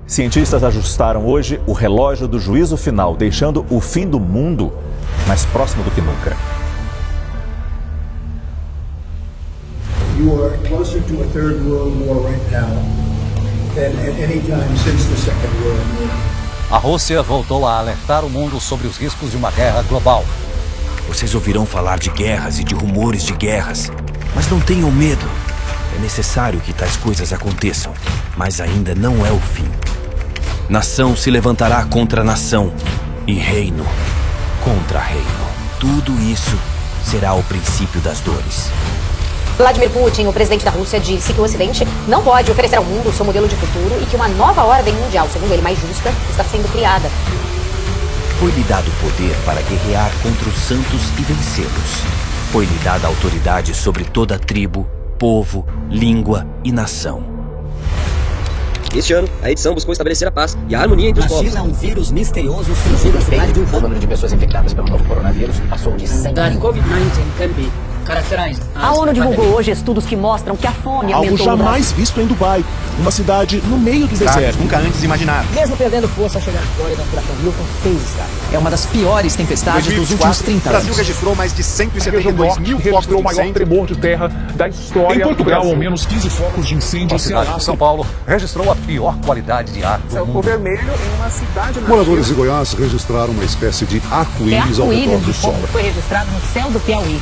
Cientistas ajustaram hoje o relógio do juízo final, deixando o fim do mundo mais próximo do que nunca. You are closer to a third world war right now than at any time since the Second World War. A Rússia voltou a alertar o mundo sobre os riscos de uma guerra global. Vocês ouvirão falar de guerras e de rumores de guerras, mas não tenham medo. É necessário que tais coisas aconteçam, mas ainda não é o fim. Nação se levantará contra nação e reino contra reino. Tudo isso será o princípio das dores. Vladimir Putin, o presidente da Rússia, disse que o Ocidente não pode oferecer ao mundo o seu modelo de futuro e que uma nova ordem mundial, segundo ele, mais justa, está sendo criada. Foi-lhe dado poder para guerrear contra os santos e vencê-los. Foi-lhe dada autoridade sobre toda tribo, povo, língua e nação. Este ano, a edição buscou estabelecer a paz e a harmonia entre os povos. Na China, um vírus misterioso surgiu na cidade de Wuhan. O número de pessoas infectadas pelo novo coronavírus passou de 100 mil. A ONU divulgou hoje estudos que mostram que a fome aumentou. Algo jamais visto em Dubai, uma cidade no meio do deserto. Nunca antes imaginado. Mesmo perdendo força ao chegar na Flórida, o furacão Milton fez estrago. É uma das piores tempestades dos últimos 30 anos. O Brasil registrou mais de 172 mil focos de o maior tremor de terra da história. Em Portugal, ao menos 15 focos de incêndio. A cidade de São Paulo registrou a pior qualidade de ar do mundo. Vermelho em uma cidade. Moradores de Goiás registraram uma espécie de arco-íris ao redor do sol. Foi registrado no céu do Piauí.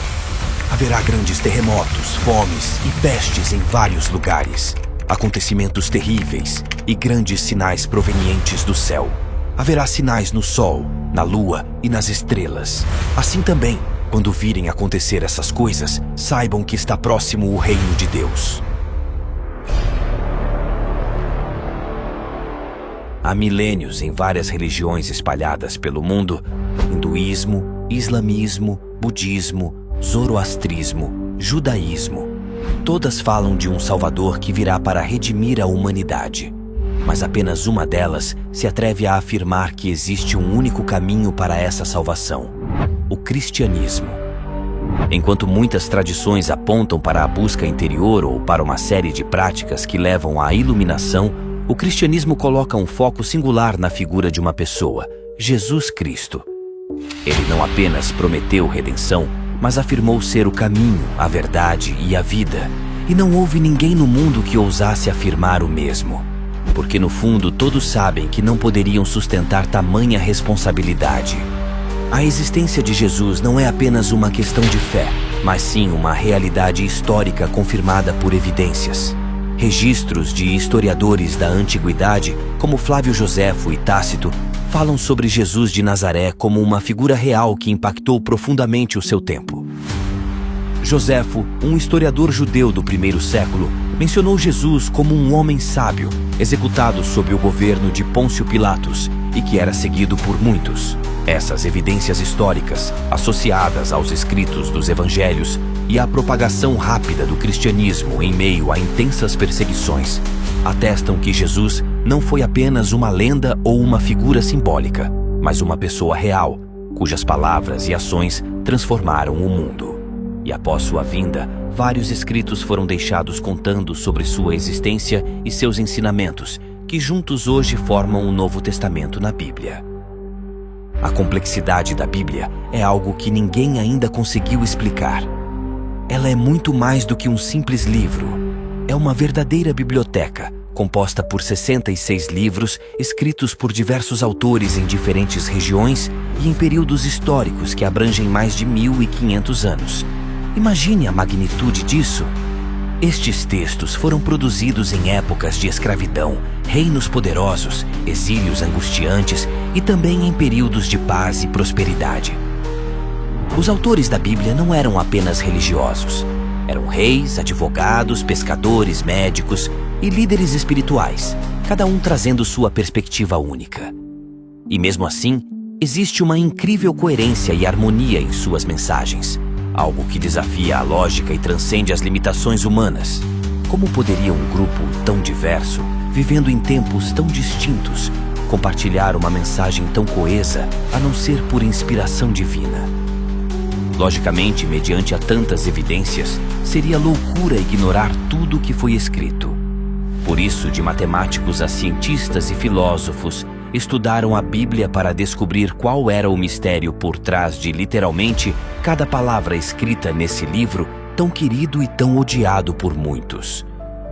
Haverá grandes terremotos, fomes e pestes em vários lugares. Acontecimentos terríveis e grandes sinais provenientes do céu. Haverá sinais no sol, na lua e nas estrelas. Assim também, quando virem acontecer essas coisas, saibam que está próximo o reino de Deus. Há milênios em várias religiões espalhadas pelo mundo: hinduísmo, islamismo, budismo, zoroastrismo, judaísmo. Todas falam de um Salvador que virá para redimir a humanidade. Mas apenas uma delas se atreve a afirmar que existe um único caminho para essa salvação: o cristianismo. Enquanto muitas tradições apontam para a busca interior ou para uma série de práticas que levam à iluminação, o cristianismo coloca um foco singular na figura de uma pessoa, Jesus Cristo. Ele não apenas prometeu redenção, mas afirmou ser o caminho, a verdade e a vida. E não houve ninguém no mundo que ousasse afirmar o mesmo. Porque no fundo todos sabem que não poderiam sustentar tamanha responsabilidade. A existência de Jesus não é apenas uma questão de fé, mas sim uma realidade histórica confirmada por evidências. Registros de historiadores da antiguidade, como Flávio Joséfo e Tácito, falam sobre Jesus de Nazaré como uma figura real que impactou profundamente o seu tempo. Joséfo, um historiador judeu do primeiro século, mencionou Jesus como um homem sábio, executado sob o governo de Pôncio Pilatos e que era seguido por muitos. Essas evidências históricas, associadas aos escritos dos evangelhos e à propagação rápida do cristianismo em meio a intensas perseguições, atestam que Jesus não foi apenas uma lenda ou uma figura simbólica, mas uma pessoa real, cujas palavras e ações transformaram o mundo. E após sua vinda, vários escritos foram deixados contando sobre sua existência e seus ensinamentos, que juntos hoje formam o Novo Testamento na Bíblia. A complexidade da Bíblia é algo que ninguém ainda conseguiu explicar. Ela é muito mais do que um simples livro. É uma verdadeira biblioteca, composta por 66 livros escritos por diversos autores em diferentes regiões e em períodos históricos que abrangem mais de 1500 anos. Imagine a magnitude disso. Estes textos foram produzidos em épocas de escravidão, reinos poderosos, exílios angustiantes e também em períodos de paz e prosperidade. Os autores da Bíblia não eram apenas religiosos. Eram reis, advogados, pescadores, médicos e líderes espirituais, cada um trazendo sua perspectiva única. E mesmo assim, existe uma incrível coerência e harmonia em suas mensagens, algo que desafia a lógica e transcende as limitações humanas. Como poderia um grupo tão diverso, vivendo em tempos tão distintos, compartilhar uma mensagem tão coesa, a não ser por inspiração divina? Logicamente, mediante a tantas evidências, seria loucura ignorar tudo o que foi escrito. Por isso, de matemáticos a cientistas e filósofos, estudaram a Bíblia para descobrir qual era o mistério por trás de, literalmente, cada palavra escrita nesse livro tão querido e tão odiado por muitos.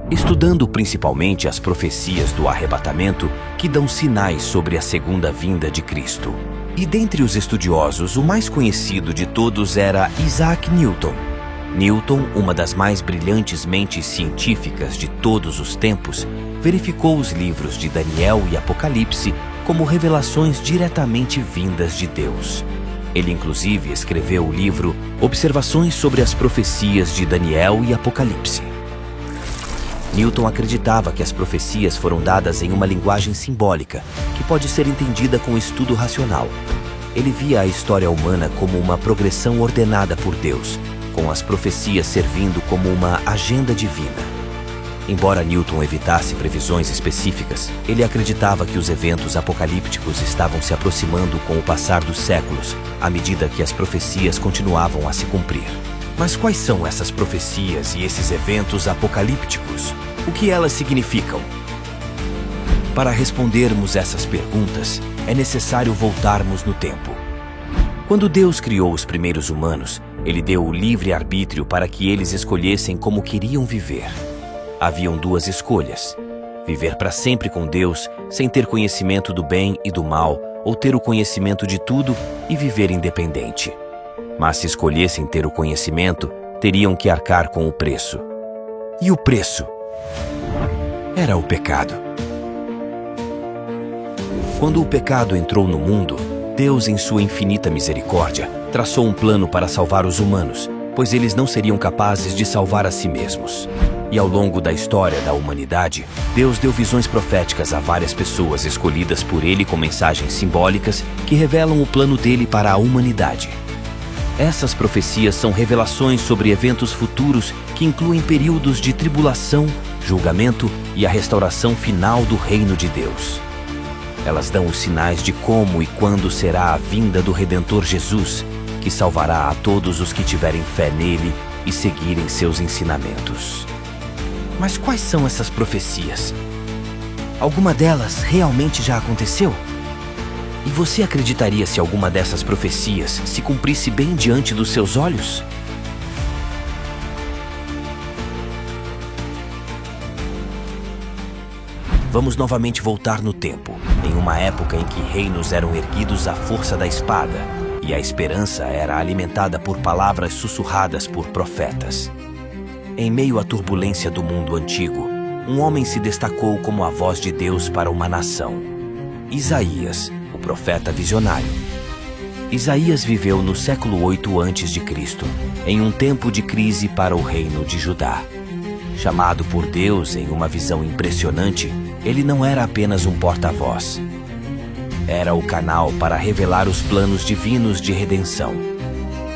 Estudando principalmente as profecias do arrebatamento que dão sinais sobre a segunda vinda de Cristo. E dentre os estudiosos, o mais conhecido de todos era Isaac Newton. Newton, uma das mais brilhantes mentes científicas de todos os tempos, verificou os livros de Daniel e Apocalipse como revelações diretamente vindas de Deus. Ele inclusive escreveu o livro Observações sobre as Profecias de Daniel e Apocalipse. Newton acreditava que as profecias foram dadas em uma linguagem simbólica, que pode ser entendida com estudo racional. Ele via a história humana como uma progressão ordenada por Deus, com as profecias servindo como uma agenda divina. Embora Newton evitasse previsões específicas, ele acreditava que os eventos apocalípticos estavam se aproximando com o passar dos séculos, à medida que as profecias continuavam a se cumprir. Mas quais são essas profecias e esses eventos apocalípticos? O que elas significam? Para respondermos essas perguntas, é necessário voltarmos no tempo. Quando Deus criou os primeiros humanos, Ele deu o livre-arbítrio para que eles escolhessem como queriam viver. Haviam duas escolhas: viver para sempre com Deus, sem ter conhecimento do bem e do mal, ou ter o conhecimento de tudo e viver independente. Mas se escolhessem ter o conhecimento, teriam que arcar com o preço. E o preço era o pecado. Quando o pecado entrou no mundo, Deus, em sua infinita misericórdia, traçou um plano para salvar os humanos, pois eles não seriam capazes de salvar a si mesmos. E ao longo da história da humanidade, Deus deu visões proféticas a várias pessoas escolhidas por Ele com mensagens simbólicas que revelam o plano dele para a humanidade. Essas profecias são revelações sobre eventos futuros que incluem períodos de tribulação, julgamento e a restauração final do reino de Deus. Elas dão os sinais de como e quando será a vinda do Redentor Jesus, que salvará a todos os que tiverem fé nele e seguirem seus ensinamentos. Mas quais são essas profecias? Alguma delas realmente já aconteceu? E você acreditaria se alguma dessas profecias se cumprisse bem diante dos seus olhos? Vamos novamente voltar no tempo, em uma época em que reinos eram erguidos à força da espada e a esperança era alimentada por palavras sussurradas por profetas. Em meio à turbulência do mundo antigo, um homem se destacou como a voz de Deus para uma nação: Isaías, o profeta visionário. Isaías viveu no século 8 a.C., em um tempo de crise para o reino de Judá. Chamado por Deus em uma visão impressionante, ele não era apenas um porta-voz. Era o canal para revelar os planos divinos de redenção.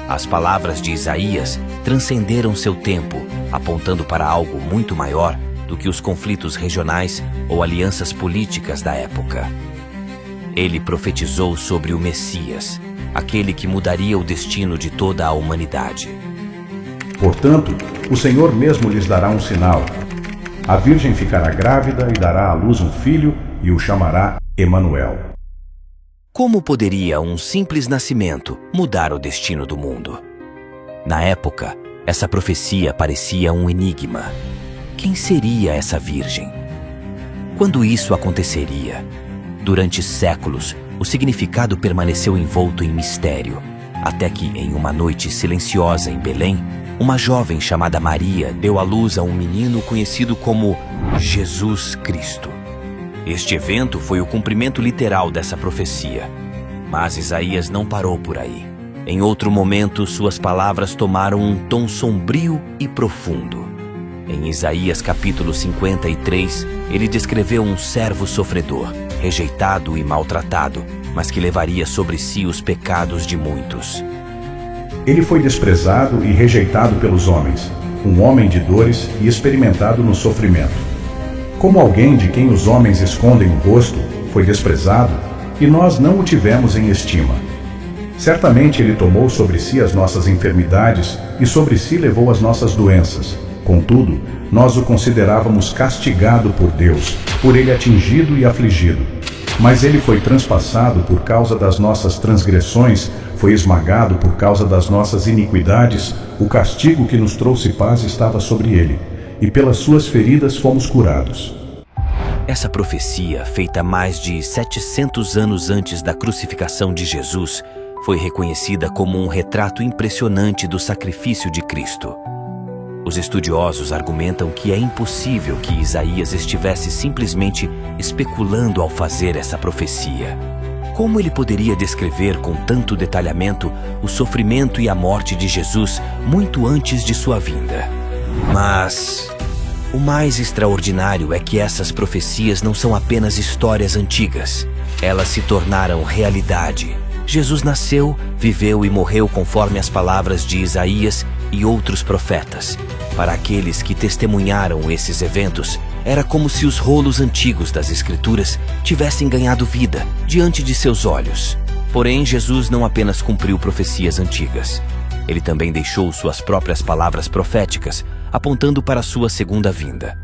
As palavras de Isaías transcenderam seu tempo, apontando para algo muito maior do que os conflitos regionais ou alianças políticas da época. Ele profetizou sobre o Messias, aquele que mudaria o destino de toda a humanidade. Portanto, o Senhor mesmo lhes dará um sinal. A Virgem ficará grávida e dará à luz um filho e o chamará Emanuel. Como poderia um simples nascimento mudar o destino do mundo? Na época, essa profecia parecia um enigma. Quem seria essa Virgem? Quando isso aconteceria? Durante séculos, o significado permaneceu envolto em mistério, até que, em uma noite silenciosa em Belém, uma jovem chamada Maria deu à luz a um menino conhecido como Jesus Cristo. Este evento foi o cumprimento literal dessa profecia. Mas Isaías não parou por aí. Em outro momento, suas palavras tomaram um tom sombrio e profundo. Em Isaías capítulo 53, ele descreveu um servo sofredor, rejeitado e maltratado, mas que levaria sobre si os pecados de muitos. Ele foi desprezado e rejeitado pelos homens, um homem de dores e experimentado no sofrimento. Como alguém de quem os homens escondem o rosto, foi desprezado, e nós não o tivemos em estima. Certamente ele tomou sobre si as nossas enfermidades e sobre si levou as nossas doenças. Contudo, nós o considerávamos castigado por Deus, por ele atingido e afligido. Mas ele foi transpassado por causa das nossas transgressões, foi esmagado por causa das nossas iniquidades. O castigo que nos trouxe paz estava sobre ele, e pelas suas feridas fomos curados. Essa profecia, feita mais de 700 anos antes da crucificação de Jesus, foi reconhecida como um retrato impressionante do sacrifício de Cristo. Os estudiosos argumentam que é impossível que Isaías estivesse simplesmente especulando ao fazer essa profecia. Como ele poderia descrever com tanto detalhamento o sofrimento e a morte de Jesus muito antes de sua vinda? Mas o mais extraordinário é que essas profecias não são apenas histórias antigas. Elas se tornaram realidade. Jesus nasceu, viveu e morreu conforme as palavras de Isaías e outros profetas. Para aqueles que testemunharam esses eventos, era como se os rolos antigos das Escrituras tivessem ganhado vida diante de seus olhos. Porém, Jesus não apenas cumpriu profecias antigas. Ele também deixou suas próprias palavras proféticas, apontando para sua segunda vinda.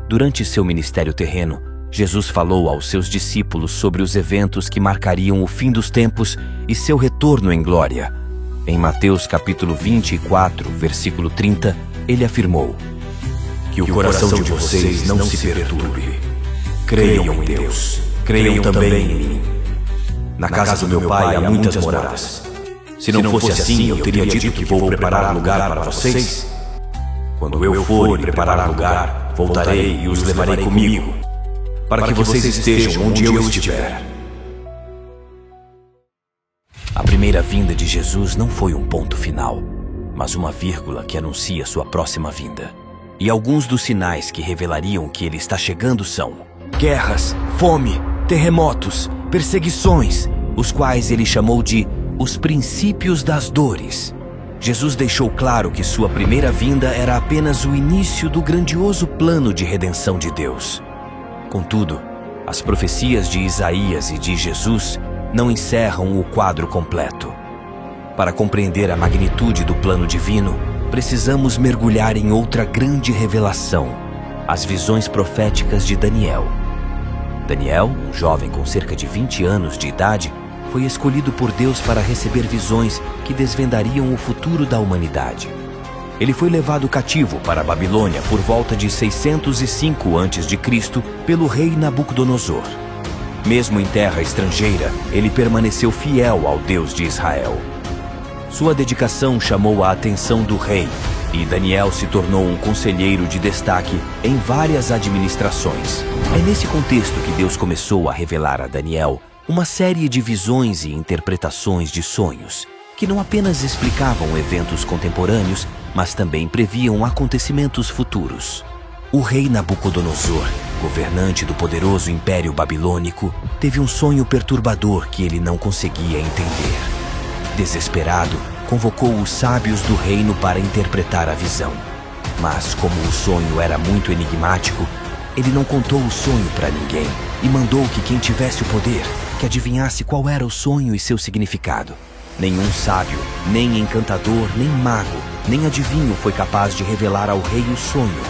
Durante seu ministério terreno, Jesus falou aos seus discípulos sobre os eventos que marcariam o fim dos tempos e seu retorno em glória. Em Mateus capítulo 24, versículo 30, ele afirmou: "Que o coração de vocês não se perturbe. Creiam em Deus, creiam também em mim. Na casa do meu Pai há muitas moradas. Se não fosse assim, eu teria dito que vou preparar lugar para vocês. Quando eu for e preparar lugar, voltarei e os levarei comigo, para que vocês estejam onde eu estiver." A primeira vinda de Jesus não foi um ponto final, mas uma vírgula que anuncia sua próxima vinda. E alguns dos sinais que revelariam que ele está chegando são guerras, fome, terremotos, perseguições, os quais ele chamou de os princípios das dores. Jesus deixou claro que sua primeira vinda era apenas o início do grandioso plano de redenção de Deus. Contudo, as profecias de Isaías e de Jesus não encerram o quadro completo. Para compreender a magnitude do plano divino, precisamos mergulhar em outra grande revelação: as visões proféticas de Daniel. Daniel, um jovem com cerca de 20 anos de idade, foi escolhido por Deus para receber visões que desvendariam o futuro da humanidade. Ele foi levado cativo para a Babilônia por volta de 605 a.C. pelo rei Nabucodonosor. Mesmo em terra estrangeira, ele permaneceu fiel ao Deus de Israel. Sua dedicação chamou a atenção do rei, e Daniel se tornou um conselheiro de destaque em várias administrações. É nesse contexto que Deus começou a revelar a Daniel uma série de visões e interpretações de sonhos, que não apenas explicavam eventos contemporâneos, mas também previam acontecimentos futuros. O rei Nabucodonosor, governante do poderoso Império Babilônico, teve um sonho perturbador que ele não conseguia entender. Desesperado, convocou os sábios do reino para interpretar a visão. Mas como o sonho era muito enigmático, ele não contou o sonho para ninguém e mandou que quem tivesse o poder, que adivinhasse qual era o sonho e seu significado. Nenhum sábio, nem encantador, nem mago, nem adivinho foi capaz de revelar ao rei o sonho.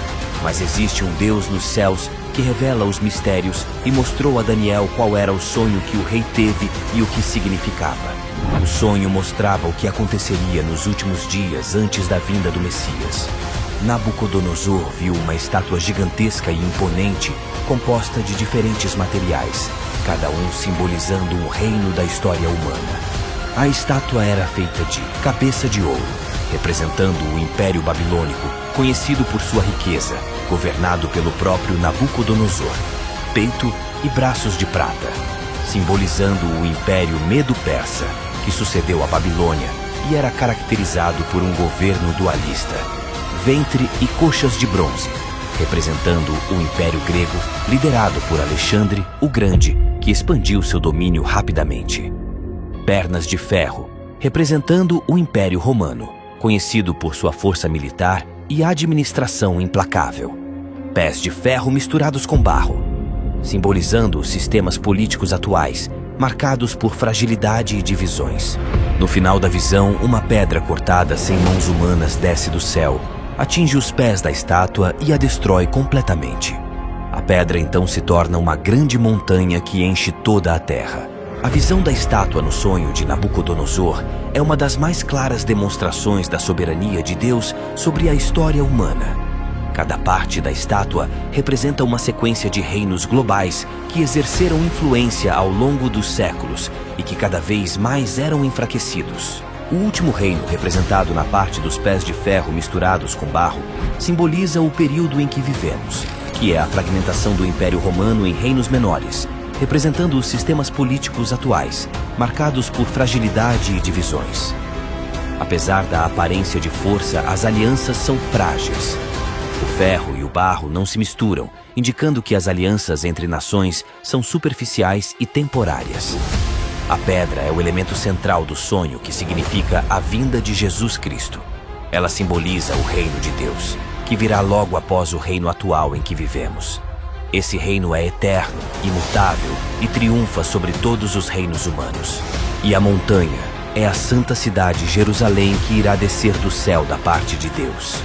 Mas existe um Deus nos céus que revela os mistérios e mostrou a Daniel qual era o sonho que o rei teve e o que significava. O sonho mostrava o que aconteceria nos últimos dias antes da vinda do Messias. Nabucodonosor viu uma estátua gigantesca e imponente, composta de diferentes materiais, cada um simbolizando um reino da história humana. A estátua era feita de cabeça de ouro, representando o Império Babilônico, conhecido por sua riqueza, governado pelo próprio Nabucodonosor, peito e braços de prata, simbolizando o Império Medo-Persa, que sucedeu à Babilônia e era caracterizado por um governo dualista, ventre e coxas de bronze, representando o Império Grego, liderado por Alexandre o Grande, que expandiu seu domínio rapidamente. Pernas de ferro, representando o Império Romano, conhecido por sua força militar e administração implacável. Pés de ferro misturados com barro, simbolizando os sistemas políticos atuais, marcados por fragilidade e divisões. No final da visão, uma pedra cortada sem mãos humanas desce do céu, atinge os pés da estátua e a destrói completamente. A pedra então se torna uma grande montanha que enche toda a terra. A visão da estátua no sonho de Nabucodonosor é uma das mais claras demonstrações da soberania de Deus sobre a história humana. Cada parte da estátua representa uma sequência de reinos globais que exerceram influência ao longo dos séculos e que cada vez mais eram enfraquecidos. O último reino, representado na parte dos pés de ferro misturados com barro, simboliza o período em que vivemos, que é a fragmentação do Império Romano em reinos menores, representando os sistemas políticos atuais, marcados por fragilidade e divisões. Apesar da aparência de força, as alianças são frágeis. O ferro e o barro não se misturam, indicando que as alianças entre nações são superficiais e temporárias. A pedra é o elemento central do sonho, que significa a vinda de Jesus Cristo. Ela simboliza o reino de Deus, que virá logo após o reino atual em que vivemos. Esse reino é eterno, imutável e triunfa sobre todos os reinos humanos. E a montanha é a santa cidade Jerusalém que irá descer do céu da parte de Deus.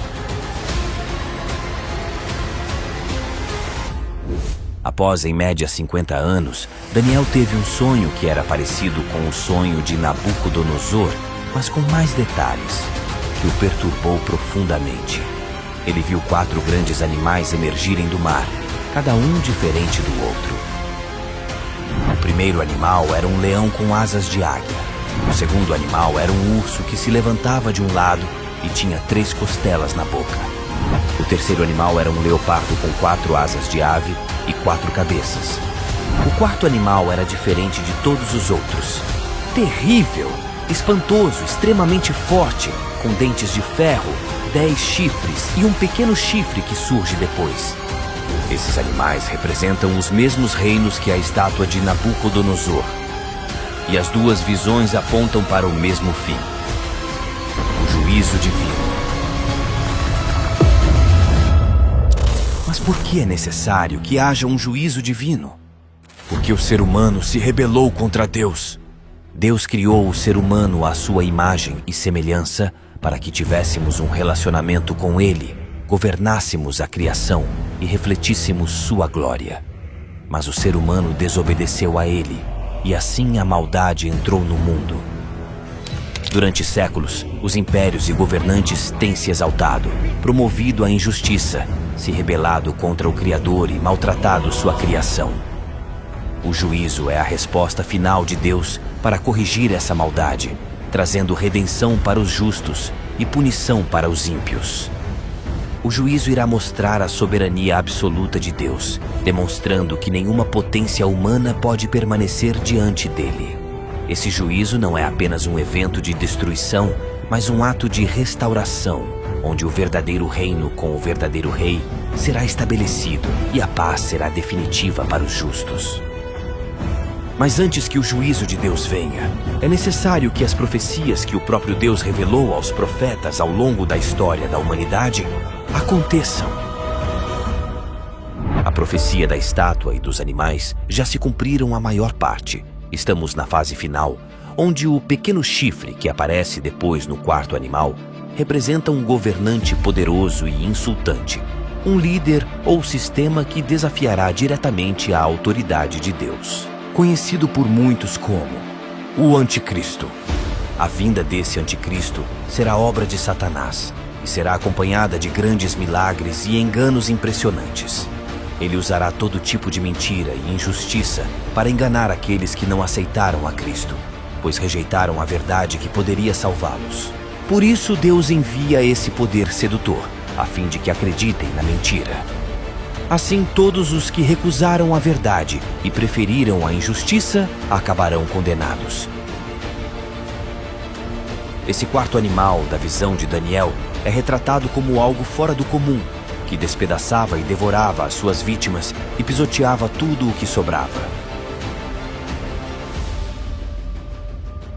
Após, em média, 50 anos, Daniel teve um sonho que era parecido com o sonho de Nabucodonosor, mas com mais detalhes, que o perturbou profundamente. Ele viu 4 grandes animais emergirem do mar, cada um diferente do outro. O primeiro animal era um leão com asas de águia. O segundo animal era um urso que se levantava de um lado e tinha 3 costelas na boca. O terceiro animal era um leopardo com 4 asas de ave e 4 cabeças. O quarto animal era diferente de todos os outros. Terrível, espantoso, extremamente forte, com dentes de ferro, 10 chifres e um pequeno chifre que surge depois. Esses animais representam os mesmos reinos que a estátua de Nabucodonosor. E as 2 visões apontam para o mesmo fim: o juízo divino. Mas por que é necessário que haja um juízo divino? Porque o ser humano se rebelou contra Deus. Deus criou o ser humano à sua imagem e semelhança para que tivéssemos um relacionamento com Ele, governássemos a criação e refletíssemos sua glória. Mas o ser humano desobedeceu a Ele, e assim a maldade entrou no mundo. Durante séculos, os impérios e governantes têm se exaltado, promovido a injustiça, se rebelado contra o Criador e maltratado sua criação. O juízo é a resposta final de Deus para corrigir essa maldade, trazendo redenção para os justos e punição para os ímpios. O juízo irá mostrar a soberania absoluta de Deus, demonstrando que nenhuma potência humana pode permanecer diante dele. Esse juízo não é apenas um evento de destruição, mas um ato de restauração, onde o verdadeiro reino com o verdadeiro rei será estabelecido e a paz será definitiva para os justos. Mas antes que o juízo de Deus venha, é necessário que as profecias que o próprio Deus revelou aos profetas ao longo da história da humanidade aconteçam. A profecia da estátua e dos animais já se cumpriram a maior parte. Estamos na fase final, onde o pequeno chifre que aparece depois no quarto animal representa um governante poderoso e insultante, um líder ou sistema que desafiará diretamente a autoridade de Deus, conhecido por muitos como o Anticristo. A vinda desse Anticristo será obra de Satanás e será acompanhada de grandes milagres e enganos impressionantes. Ele usará todo tipo de mentira e injustiça para enganar aqueles que não aceitaram a Cristo, pois rejeitaram a verdade que poderia salvá-los. Por isso, Deus envia esse poder sedutor, a fim de que acreditem na mentira. Assim, todos os que recusaram a verdade e preferiram a injustiça acabarão condenados. Esse quarto animal da visão de Daniel é retratado como algo fora do comum, que despedaçava e devorava as suas vítimas e pisoteava tudo o que sobrava.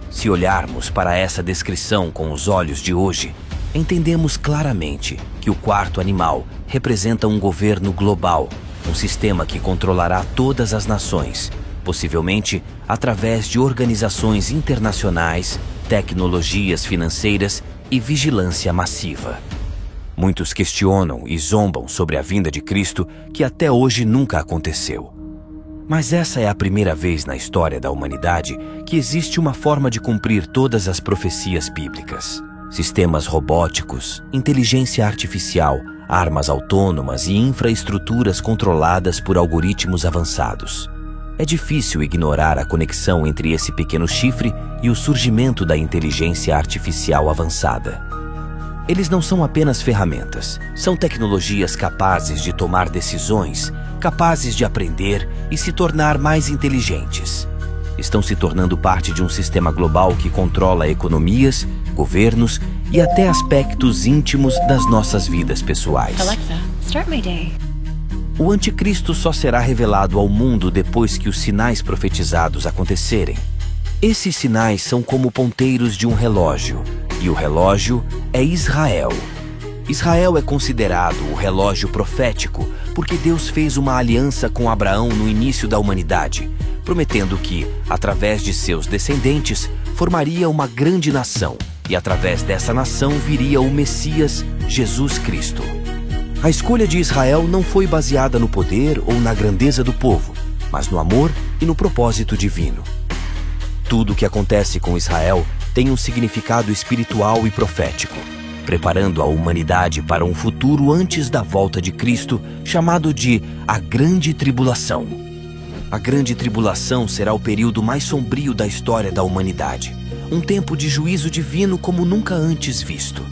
Se olharmos para essa descrição com os olhos de hoje, entendemos claramente que o quarto animal representa um governo global, um sistema que controlará todas as nações, possivelmente através de organizações internacionais, tecnologias financeiras e vigilância massiva. Muitos questionam e zombam sobre a vinda de Cristo, que até hoje nunca aconteceu. Mas essa é a primeira vez na história da humanidade que existe uma forma de cumprir todas as profecias bíblicas. Sistemas robóticos, inteligência artificial, armas autônomas e infraestruturas controladas por algoritmos avançados. É difícil ignorar a conexão entre esse pequeno chifre e o surgimento da inteligência artificial avançada. Eles não são apenas ferramentas, são tecnologias capazes de tomar decisões, capazes de aprender e se tornar mais inteligentes. Estão se tornando parte de um sistema global que controla economias, governos e até aspectos íntimos das nossas vidas pessoais. Alexa, start my day. O anticristo só será revelado ao mundo depois que os sinais profetizados acontecerem. Esses sinais são como ponteiros de um relógio, e o relógio é Israel. Israel é considerado o relógio profético porque Deus fez uma aliança com Abraão no início da humanidade, prometendo que, através de seus descendentes, formaria uma grande nação, e através dessa nação viria o Messias, Jesus Cristo. A escolha de Israel não foi baseada no poder ou na grandeza do povo, mas no amor e no propósito divino. Tudo o que acontece com Israel tem um significado espiritual e profético, preparando a humanidade para um futuro antes da volta de Cristo, chamado de a Grande Tribulação. A Grande Tribulação será o período mais sombrio da história da humanidade, um tempo de juízo divino como nunca antes visto.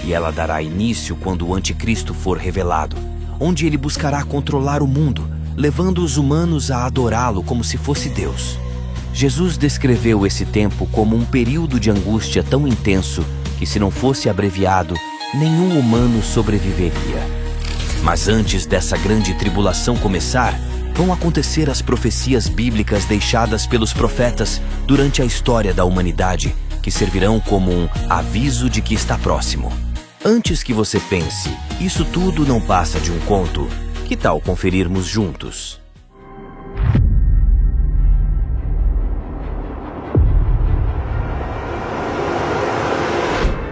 E ela dará início quando o anticristo for revelado, onde ele buscará controlar o mundo, levando os humanos a adorá-lo como se fosse Deus. Jesus descreveu esse tempo como um período de angústia tão intenso que, se não fosse abreviado, nenhum humano sobreviveria. Mas antes dessa grande tribulação começar, vão acontecer as profecias bíblicas deixadas pelos profetas durante a história da humanidade, que servirão como um aviso de que está próximo. Antes que você pense, isso tudo não passa de um conto, que tal conferirmos juntos?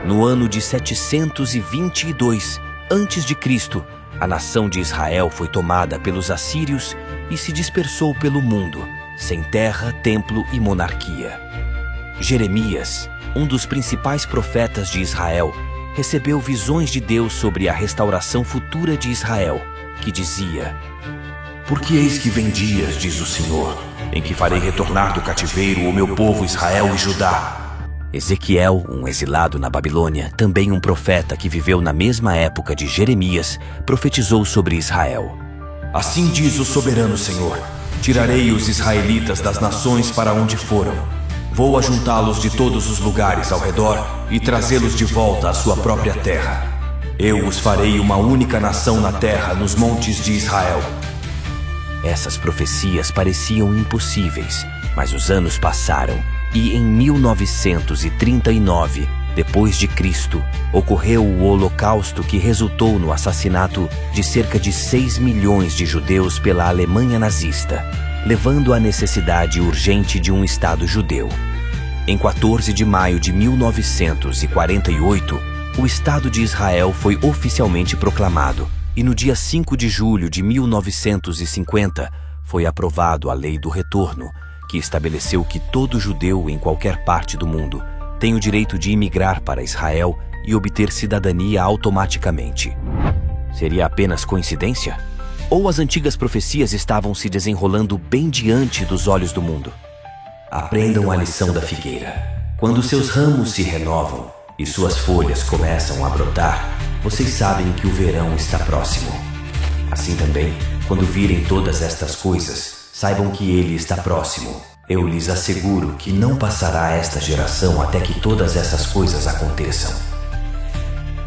No ano de 722 a.C., a nação de Israel foi tomada pelos assírios e se dispersou pelo mundo, sem terra, templo e monarquia. Jeremias, um dos principais profetas de Israel, recebeu visões de Deus sobre a restauração futura de Israel, que dizia: Porque eis que vem dias, diz o Senhor, em que farei retornar do cativeiro o meu povo Israel e Judá. Ezequiel, um exilado na Babilônia, também um profeta que viveu na mesma época de Jeremias, profetizou sobre Israel. Assim diz o soberano Senhor: tirarei os israelitas das nações para onde foram. Vou ajuntá-los de todos os lugares ao redor e trazê-los de volta à sua própria terra. Eu os farei uma única nação na terra, nos montes de Israel. Essas profecias pareciam impossíveis, mas os anos passaram e em 1939, depois de Cristo, ocorreu o Holocausto, que resultou no assassinato de cerca de 6 milhões de judeus pela Alemanha nazista, levando à necessidade urgente de um Estado judeu. Em 14 de maio de 1948, o Estado de Israel foi oficialmente proclamado, e no dia 5 de julho de 1950 foi aprovado a Lei do Retorno, que estabeleceu que todo judeu em qualquer parte do mundo tem o direito de imigrar para Israel e obter cidadania automaticamente. Seria apenas coincidência? Ou as antigas profecias estavam se desenrolando bem diante dos olhos do mundo? Aprendam a lição da figueira. Quando seus ramos se renovam e suas folhas começam a brotar, vocês sabem que o verão está próximo. Assim também, quando virem todas estas coisas, saibam que ele está próximo. Eu lhes asseguro que não passará esta geração até que todas essas coisas aconteçam.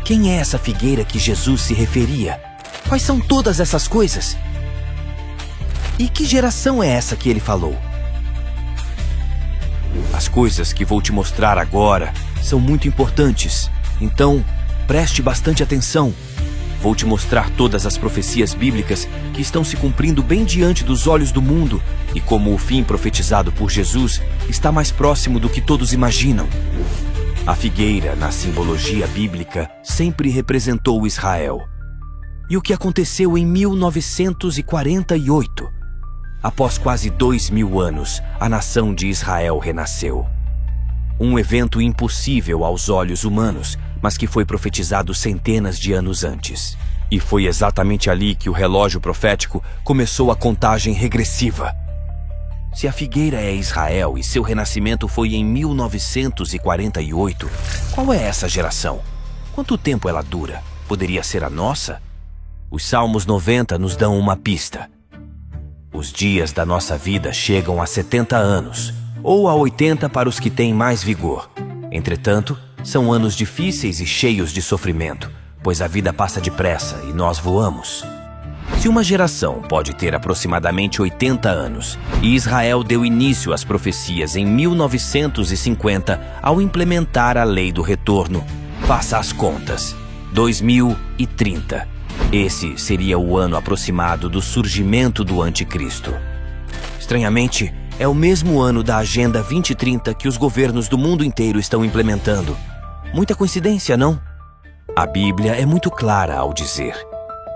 Quem é essa figueira que Jesus se referia? Quais são todas essas coisas? E que geração é essa que ele falou? As coisas que vou te mostrar agora são muito importantes, então preste bastante atenção. Vou te mostrar todas as profecias bíblicas que estão se cumprindo bem diante dos olhos do mundo e como o fim profetizado por Jesus está mais próximo do que todos imaginam. A figueira, na simbologia bíblica, sempre representou Israel. E o que aconteceu em 1948? Após quase 2000 anos, a nação de Israel renasceu. Um evento impossível aos olhos humanos, mas que foi profetizado centenas de anos antes. E foi exatamente ali que o relógio profético começou a contagem regressiva. Se a figueira é Israel e seu renascimento foi em 1948, qual é essa geração? Quanto tempo ela dura? Poderia ser a nossa? Os Salmos 90 nos dão uma pista. Os dias da nossa vida chegam a 70 anos, ou a 80 para os que têm mais vigor. Entretanto, são anos difíceis e cheios de sofrimento, pois a vida passa depressa e nós voamos. Se uma geração pode ter aproximadamente 80 anos, e Israel deu início às profecias em 1950 ao implementar a lei do retorno, faça as contas. 2030. Esse seria o ano aproximado do surgimento do Anticristo. Estranhamente, é o mesmo ano da Agenda 2030 que os governos do mundo inteiro estão implementando. Muita coincidência, não? A Bíblia é muito clara ao dizer: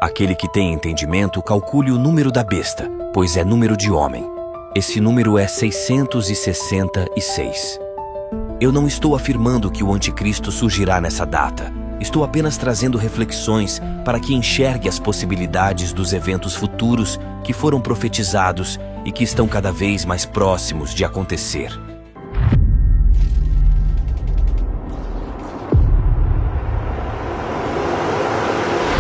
aquele que tem entendimento, calcule o número da besta, pois é número de homem. Esse número é 666. Eu não estou afirmando que o Anticristo surgirá nessa data. Estou apenas trazendo reflexões para que enxergue as possibilidades dos eventos futuros que foram profetizados e que estão cada vez mais próximos de acontecer.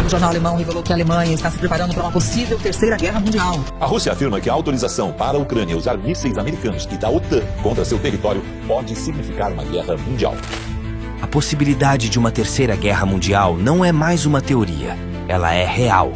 O jornal alemão revelou que a Alemanha está se preparando para uma possível terceira guerra mundial. A Rússia afirma que a autorização para a Ucrânia usar mísseis americanos e da OTAN contra seu território pode significar uma guerra mundial. A possibilidade de uma terceira guerra mundial não é mais uma teoria, ela é real.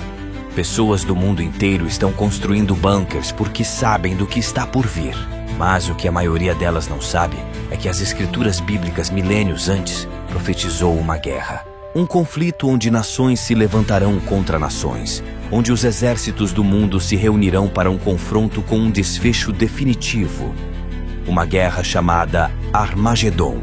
Pessoas do mundo inteiro estão construindo bunkers porque sabem do que está por vir. Mas o que a maioria delas não sabe é que as escrituras bíblicas milênios antes profetizou uma guerra. Um conflito onde nações se levantarão contra nações, onde os exércitos do mundo se reunirão para um confronto com um desfecho definitivo. Uma guerra chamada Armagedon.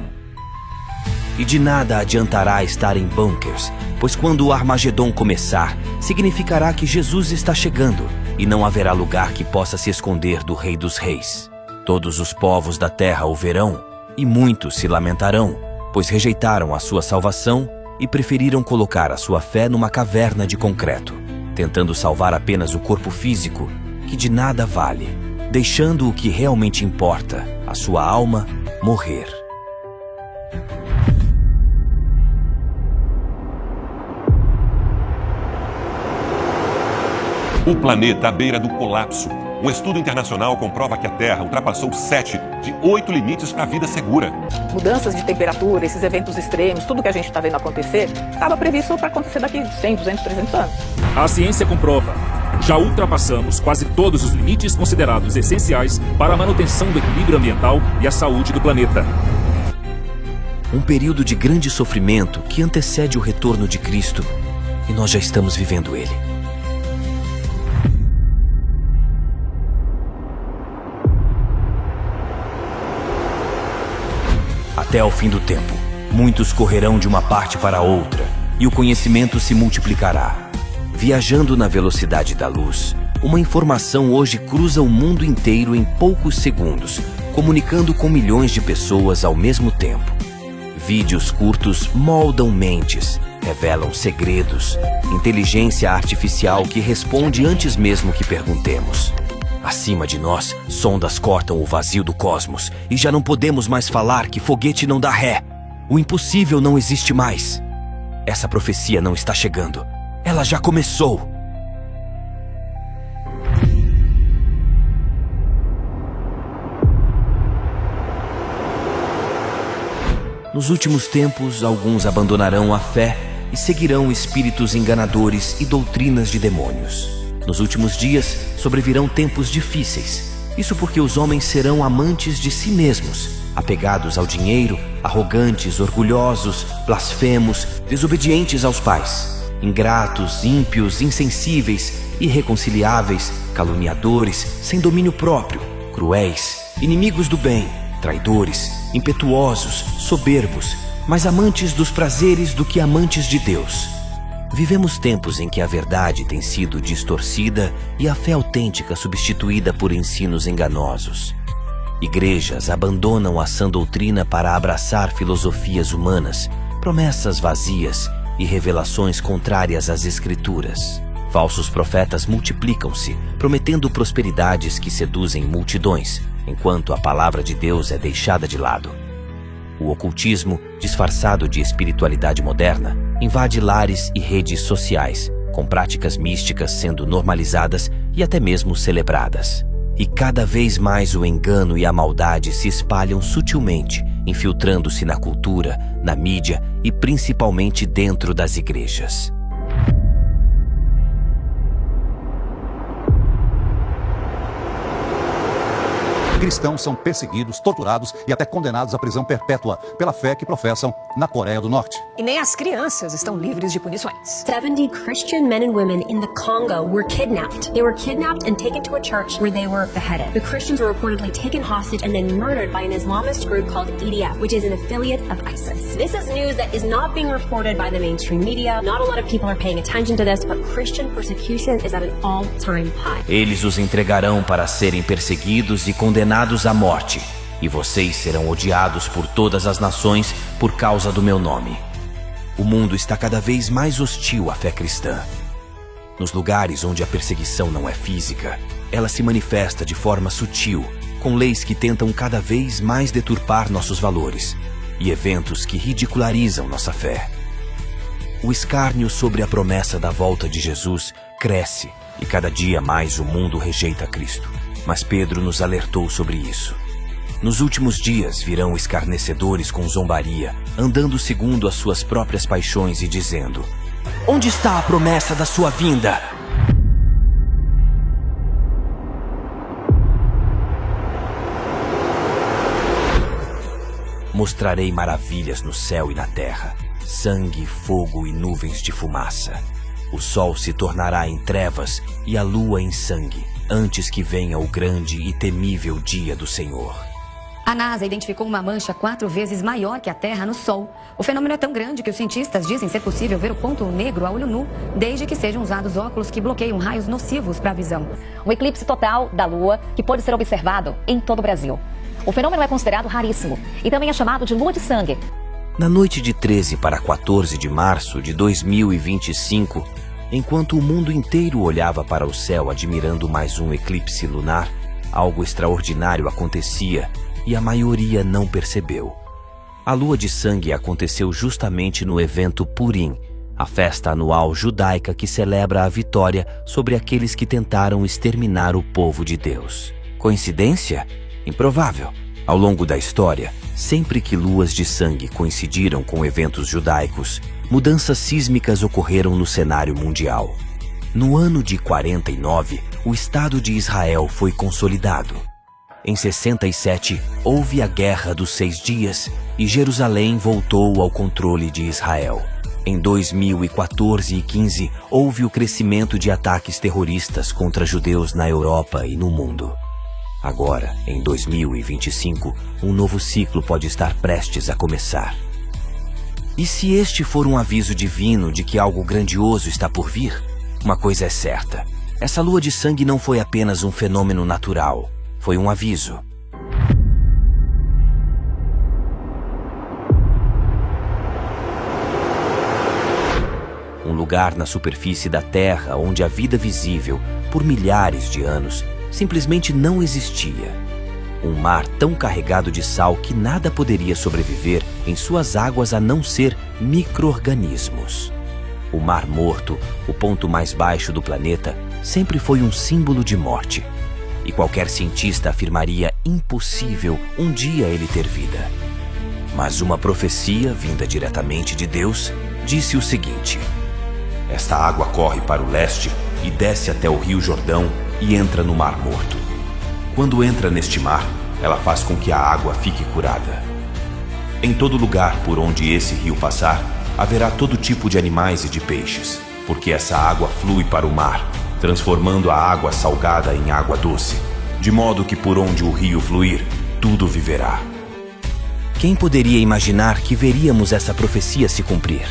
E de nada adiantará estar em bunkers, pois quando o Armagedon começar, significará que Jesus está chegando e não haverá lugar que possa se esconder do Rei dos Reis. Todos os povos da terra o verão e muitos se lamentarão, pois rejeitaram a sua salvação e preferiram colocar a sua fé numa caverna de concreto, tentando salvar apenas o corpo físico, que de nada vale, deixando o que realmente importa, a sua alma, morrer. O planeta à beira do colapso. Um estudo internacional comprova que a Terra ultrapassou 7 de 8 limites para a vida segura. Mudanças de temperatura, esses eventos extremos, tudo que a gente está vendo acontecer, estava previsto para acontecer daqui 100, 200, 300 anos. A ciência comprova. Já ultrapassamos quase todos os limites considerados essenciais para a manutenção do equilíbrio ambiental e a saúde do planeta. Um período de grande sofrimento que antecede o retorno de Cristo, e nós já estamos vivendo ele. Até ao fim do tempo, muitos correrão de uma parte para outra e o conhecimento se multiplicará. Viajando na velocidade da luz, uma informação hoje cruza o mundo inteiro em poucos segundos, comunicando com milhões de pessoas ao mesmo tempo. Vídeos curtos moldam mentes, revelam segredos, inteligência artificial que responde antes mesmo que perguntemos. Acima de nós, sondas cortam o vazio do cosmos e já não podemos mais falar que foguete não dá ré. O impossível não existe mais. Essa profecia não está chegando. Ela já começou. Nos últimos tempos, alguns abandonarão a fé e seguirão espíritos enganadores e doutrinas de demônios. Nos últimos dias, sobrevirão tempos difíceis. Isso porque os homens serão amantes de si mesmos, apegados ao dinheiro, arrogantes, orgulhosos, blasfemos, desobedientes aos pais, ingratos, ímpios, insensíveis, irreconciliáveis, caluniadores, sem domínio próprio, cruéis, inimigos do bem, traidores, impetuosos, soberbos, mais amantes dos prazeres do que amantes de Deus. Vivemos tempos em que a verdade tem sido distorcida e a fé autêntica substituída por ensinos enganosos. Igrejas abandonam a sã doutrina para abraçar filosofias humanas, promessas vazias e revelações contrárias às Escrituras. Falsos profetas multiplicam-se, prometendo prosperidades que seduzem multidões, enquanto a palavra de Deus é deixada de lado. O ocultismo, disfarçado de espiritualidade moderna, invade lares e redes sociais, com práticas místicas sendo normalizadas e até mesmo celebradas. E cada vez mais o engano e a maldade se espalham sutilmente, infiltrando-se na cultura, na mídia e principalmente dentro das igrejas. Cristãos são perseguidos, torturados e até condenados à prisão perpétua pela fé que professam na Coreia do Norte. E nem as crianças estão livres de punições. 70 Christian men and women in the Congo were kidnapped. They were kidnapped and taken to a church where they were beheaded. The Christians were reportedly taken hostage and then murdered by an Islamist group called EDF, which is an affiliate of ISIS. This is news that is not being reported by the mainstream media. Not a lot of people are paying attention to this, but Christian persecution is at an all-time high. Eles os entregarão para serem perseguidos e condenados à morte, e vocês serão odiados por todas as nações por causa do meu nome. O mundo está cada vez mais hostil à fé cristã. Nos lugares onde a perseguição não é física, ela se manifesta de forma sutil, com leis que tentam cada vez mais deturpar nossos valores e eventos que ridicularizam nossa fé. O escárnio sobre a promessa da volta de Jesus cresce e cada dia mais o mundo rejeita Cristo. Mas Pedro nos alertou sobre isso. Nos últimos dias virão escarnecedores com zombaria, andando segundo as suas próprias paixões e dizendo: onde está a promessa da sua vinda? Mostrarei maravilhas no céu e na terra, sangue, fogo e nuvens de fumaça. O sol se tornará em trevas e a lua em sangue, antes que venha o grande e temível dia do Senhor. A NASA identificou uma mancha 4 vezes maior que a Terra no Sol. O fenômeno é tão grande que os cientistas dizem ser possível ver o ponto negro a olho nu, desde que sejam usados óculos que bloqueiam raios nocivos para a visão. Um eclipse total da Lua que pode ser observado em todo o Brasil. O fenômeno é considerado raríssimo e também é chamado de lua de sangue. Na noite de 13 para 14 de março de 2025, enquanto o mundo inteiro olhava para o céu admirando mais um eclipse lunar, algo extraordinário acontecia e a maioria não percebeu. A lua de sangue aconteceu justamente no evento Purim, a festa anual judaica que celebra a vitória sobre aqueles que tentaram exterminar o povo de Deus. Coincidência? Improvável. Ao longo da história, sempre que luas de sangue coincidiram com eventos judaicos, mudanças sísmicas ocorreram no cenário mundial. No ano de 49, o Estado de Israel foi consolidado. Em 67, houve a Guerra dos 6 Dias e Jerusalém voltou ao controle de Israel. Em 2014 e 15, houve o crescimento de ataques terroristas contra judeus na Europa e no mundo. Agora, em 2025, um novo ciclo pode estar prestes a começar. E se este for um aviso divino de que algo grandioso está por vir? Uma coisa é certa: essa lua de sangue não foi apenas um fenômeno natural, foi um aviso. Um lugar na superfície da Terra onde a vida visível, por milhares de anos, simplesmente não existia. Um mar tão carregado de sal que nada poderia sobreviver em suas águas a não ser micro-organismos. O Mar Morto, o ponto mais baixo do planeta, sempre foi um símbolo de morte. E qualquer cientista afirmaria impossível um dia ele ter vida. Mas uma profecia, vinda diretamente de Deus, disse o seguinte: esta água corre para o leste e desce até o Rio Jordão e entra no Mar Morto. Quando entra neste mar, ela faz com que a água fique curada. Em todo lugar por onde esse rio passar, haverá todo tipo de animais e de peixes, porque essa água flui para o mar, transformando a água salgada em água doce, de modo que por onde o rio fluir, tudo viverá. Quem poderia imaginar que veríamos essa profecia se cumprir?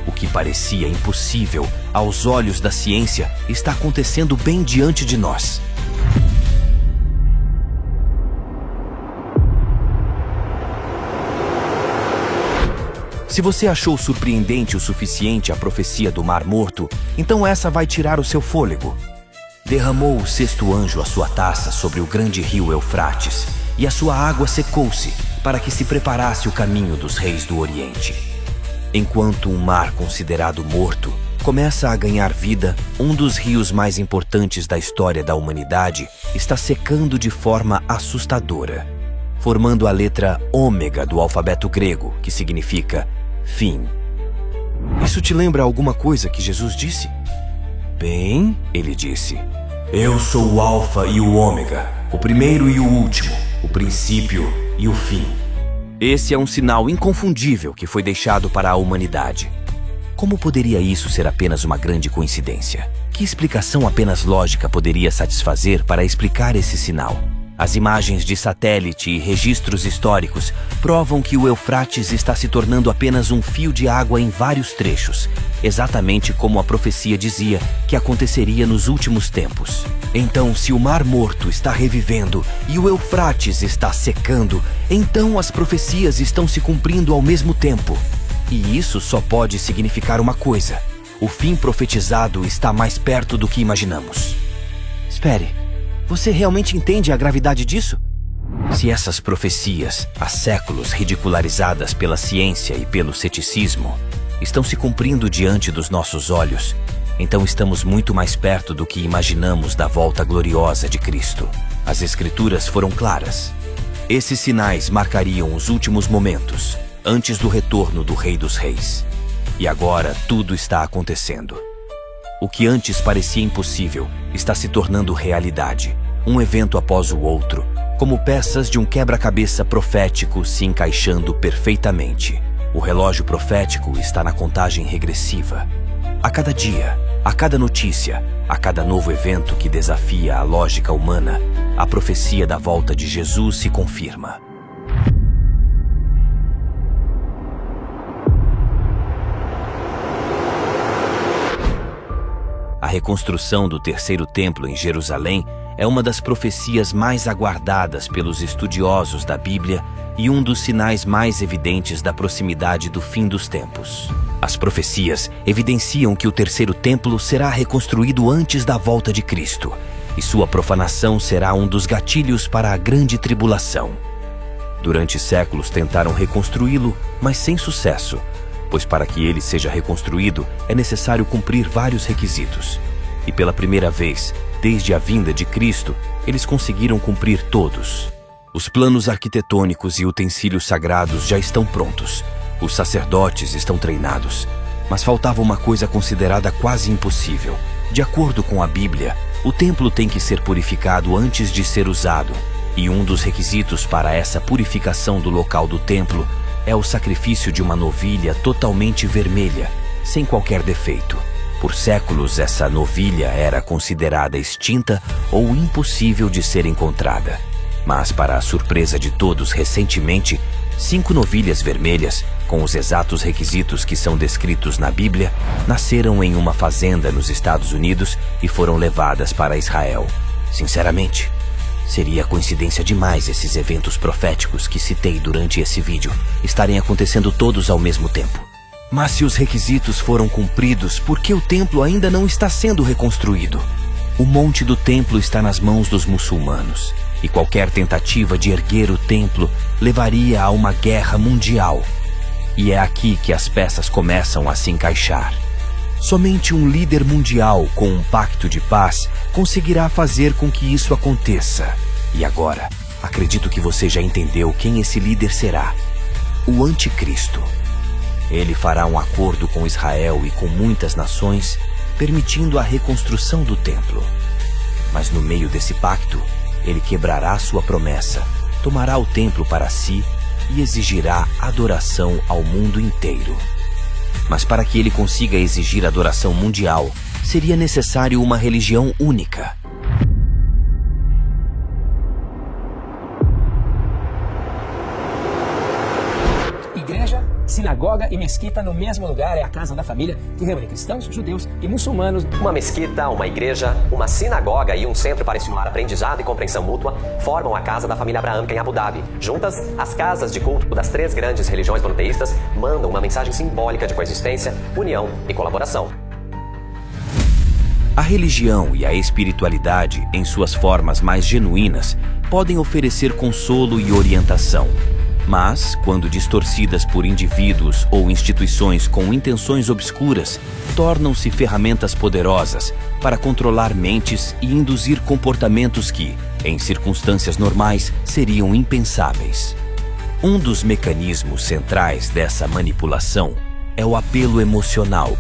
O que parecia impossível aos olhos da ciência está acontecendo bem diante de nós. Se você achou surpreendente o suficiente a profecia do Mar Morto, então essa vai tirar o seu fôlego. Derramou o sexto anjo a sua taça sobre o grande rio Eufrates, e a sua água secou-se para que se preparasse o caminho dos reis do Oriente. Enquanto um mar considerado morto começa a ganhar vida, um dos rios mais importantes da história da humanidade está secando de forma assustadora, formando a letra ômega do alfabeto grego, que significa fim. Isso te lembra alguma coisa que Jesus disse? Bem, ele disse: eu sou o alfa e o ômega, o primeiro e o último, o princípio e o fim. Esse é um sinal inconfundível que foi deixado para a humanidade. Como poderia isso ser apenas uma grande coincidência? Que explicação apenas lógica poderia satisfazer para explicar esse sinal? As imagens de satélite e registros históricos provam que o Eufrates está se tornando apenas um fio de água em vários trechos, exatamente como a profecia dizia que aconteceria nos últimos tempos. Então, se o Mar Morto está revivendo e o Eufrates está secando, então as profecias estão se cumprindo ao mesmo tempo. E isso só pode significar uma coisa: o fim profetizado está mais perto do que imaginamos. Espere. Você realmente entende a gravidade disso? Se essas profecias, há séculos ridicularizadas pela ciência e pelo ceticismo, estão se cumprindo diante dos nossos olhos, então estamos muito mais perto do que imaginamos da volta gloriosa de Cristo. As Escrituras foram claras. Esses sinais marcariam os últimos momentos, antes do retorno do Rei dos Reis. E agora tudo está acontecendo. O que antes parecia impossível está se tornando realidade, um evento após o outro, como peças de um quebra-cabeça profético se encaixando perfeitamente. O relógio profético está na contagem regressiva. A cada dia, a cada notícia, a cada novo evento que desafia a lógica humana, a profecia da volta de Jesus se confirma. A reconstrução do terceiro templo em Jerusalém é uma das profecias mais aguardadas pelos estudiosos da Bíblia e um dos sinais mais evidentes da proximidade do fim dos tempos. As profecias evidenciam que o terceiro templo será reconstruído antes da volta de Cristo, e sua profanação será um dos gatilhos para a grande tribulação. Durante séculos tentaram reconstruí-lo, mas sem sucesso, pois para que ele seja reconstruído é necessário cumprir vários requisitos. E pela primeira vez, desde a vinda de Cristo, eles conseguiram cumprir todos. Os planos arquitetônicos e utensílios sagrados já estão prontos. Os sacerdotes estão treinados. Mas faltava uma coisa considerada quase impossível. De acordo com a Bíblia, o templo tem que ser purificado antes de ser usado. E um dos requisitos para essa purificação do local do templo é o sacrifício de uma novilha totalmente vermelha, sem qualquer defeito. Por séculos, essa novilha era considerada extinta ou impossível de ser encontrada. Mas, para a surpresa de todos, recentemente, 5 novilhas vermelhas, com os exatos requisitos que são descritos na Bíblia, nasceram em uma fazenda nos Estados Unidos e foram levadas para Israel. Sinceramente, seria coincidência demais esses eventos proféticos que citei durante esse vídeo estarem acontecendo todos ao mesmo tempo. Mas se os requisitos foram cumpridos, por que o templo ainda não está sendo reconstruído? O monte do templo está nas mãos dos muçulmanos, e qualquer tentativa de erguer o templo levaria a uma guerra mundial. E é aqui que as peças começam a se encaixar. Somente um líder mundial com um pacto de paz conseguirá fazer com que isso aconteça. E agora, acredito que você já entendeu quem esse líder será: o Anticristo. Ele fará um acordo com Israel e com muitas nações, permitindo a reconstrução do templo. Mas no meio desse pacto, ele quebrará sua promessa, tomará o templo para si e exigirá adoração ao mundo inteiro. Mas para que ele consiga exigir adoração mundial, seria necessário uma religião única. Sinagoga e mesquita no mesmo lugar é a casa da família que reúne cristãos, judeus e muçulmanos. Uma mesquita, uma igreja, uma sinagoga e um centro para estimular aprendizado e compreensão mútua formam a casa da família abraâmica em Abu Dhabi. Juntas, as casas de culto das 3 grandes religiões monoteístas mandam uma mensagem simbólica de coexistência, união e colaboração. A religião e a espiritualidade, em suas formas mais genuínas, podem oferecer consolo e orientação. Mas, quando distorcidas por indivíduos ou instituições com intenções obscuras, tornam-se ferramentas poderosas para controlar mentes e induzir comportamentos que, em circunstâncias normais, seriam impensáveis. Um dos mecanismos centrais dessa manipulação é o apelo emocional.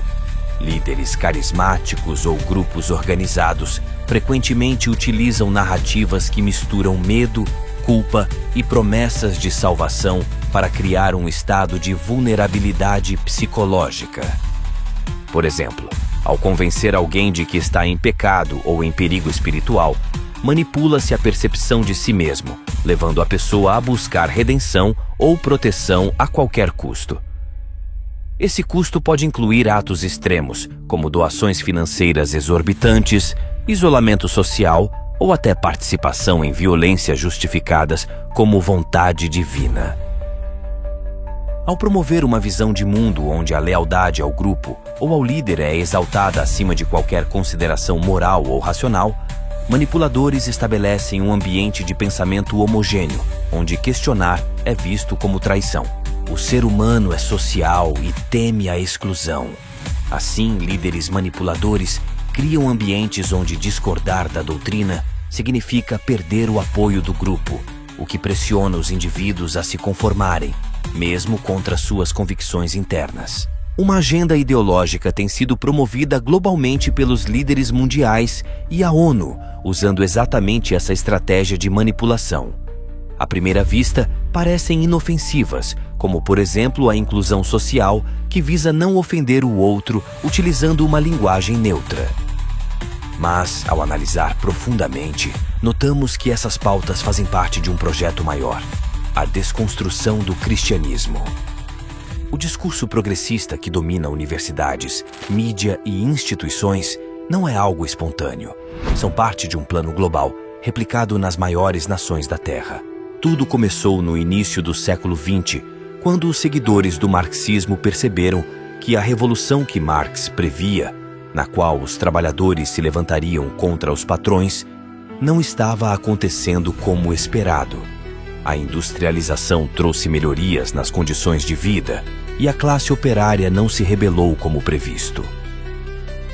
Líderes carismáticos ou grupos organizados frequentemente utilizam narrativas que misturam medo, culpa e promessas de salvação para criar um estado de vulnerabilidade psicológica. Por exemplo, ao convencer alguém de que está em pecado ou em perigo espiritual, manipula-se a percepção de si mesmo, levando a pessoa a buscar redenção ou proteção a qualquer custo. Esse custo pode incluir atos extremos, como doações financeiras exorbitantes, isolamento social ou até participação em violências justificadas como vontade divina. Ao promover uma visão de mundo onde a lealdade ao grupo ou ao líder é exaltada acima de qualquer consideração moral ou racional, manipuladores estabelecem um ambiente de pensamento homogêneo, onde questionar é visto como traição. O ser humano é social e teme a exclusão. Assim, líderes manipuladores criam ambientes onde discordar da doutrina significa perder o apoio do grupo, o que pressiona os indivíduos a se conformarem, mesmo contra suas convicções internas. Uma agenda ideológica tem sido promovida globalmente pelos líderes mundiais e a ONU, usando exatamente essa estratégia de manipulação. À primeira vista, parecem inofensivas, como por exemplo a inclusão social, que visa não ofender o outro utilizando uma linguagem neutra. Mas, ao analisar profundamente, notamos que essas pautas fazem parte de um projeto maior: a desconstrução do cristianismo. O discurso progressista que domina universidades, mídia e instituições não é algo espontâneo. São parte de um plano global, replicado nas maiores nações da Terra. Tudo começou no início do século XX, quando os seguidores do marxismo perceberam que a revolução que Marx previa, na qual os trabalhadores se levantariam contra os patrões, não estava acontecendo como esperado. A industrialização trouxe melhorias nas condições de vida e a classe operária não se rebelou como previsto.